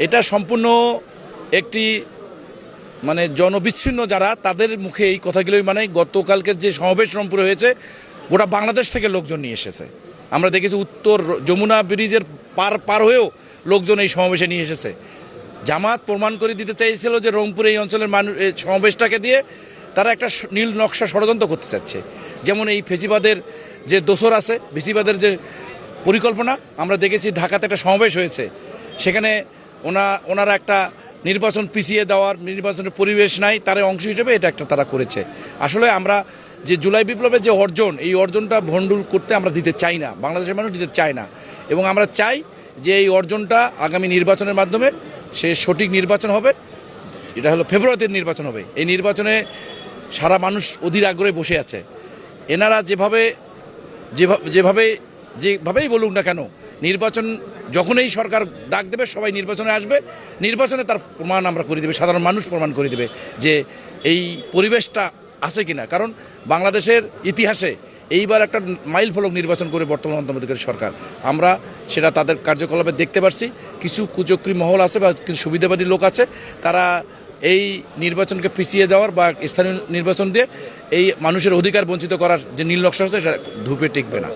এটা সম্পূর্ণ একটি মানে জনবিচ্ছিন্ন যারা তাদের মুখে এই কথাগুলোই মানে গতকালকের যে সমাবেশ রংপুরে হয়েছে গোটা বাংলাদেশ থেকে লোকজন নিয়ে এসেছে। আমরা দেখেছি উত্তর যমুনা ব্রিজের পার হয়েও লোকজন এই সমাবেশে নিয়ে এসেছে। জামাত প্রমাণ করে দিতে চাইছিল যে রংপুর এই অঞ্চলের মানুষ সমাবেশটাকে দিয়ে তারা একটা নীল নকশা ষড়যন্ত্র করতে চাচ্ছে। যেমন এই ফেসিবাদের যে দোসর আছে, ফেসিবাদের যে পরিকল্পনা, আমরা দেখেছি ঢাকাতে একটা সমাবেশ হয়েছে, সেখানে ওনারা একটা নির্বাচন পিছিয়ে দেওয়ার, নির্বাচনের পরিবেশ নাই তার অংশ হিসেবে এটা একটা তারা করেছে। আসলে আমরা যে জুলাই বিপ্লবের যে অর্জন, এই অর্জনটা ভণ্ডুল করতে আমরা দিতে চাই না, বাংলাদেশের মানুষ দিতে চায় না। এবং আমরা চাই যে এই অর্জনটা আগামী নির্বাচনের মাধ্যমে সে সঠিক নির্বাচন হবে। এটা হলো ফেব্রুয়ারিতে নির্বাচন হবে। এই নির্বাচনে সারা মানুষ অধীর আগ্রহে বসে আছে। এনারা যেভাবেই বলুক না কেন, নির্বাচন যখনই সরকার ডাক দেবে সবাই নির্বাচনে আসবে, নির্বাচনে তার প্রমাণ আমরা করে দেবে, সাধারণ মানুষ প্রমাণ করে দেবে যে এই পরিবেশটা আছে কিনা। কারণ বাংলাদেশের ইতিহাসে এইবার একটা মাইল ফলক নির্বাচন করে বর্তমান অন্তর্বর্তীকালীন সরকার, আমরা সেটা তাদের কার্যকলাপে দেখতে পারছি। কিছু কুচক্রী মহল আছে বা কিছু সুবিধাবাদী লোক আছে, তারা এই নির্বাচনকে পিছিয়ে দেওয়ার বা স্থানীয় নির্বাচন দিয়ে এই মানুষের অধিকার বঞ্চিত করার যে নীল নকশা আছে সেটা ধূপে টিকবে না।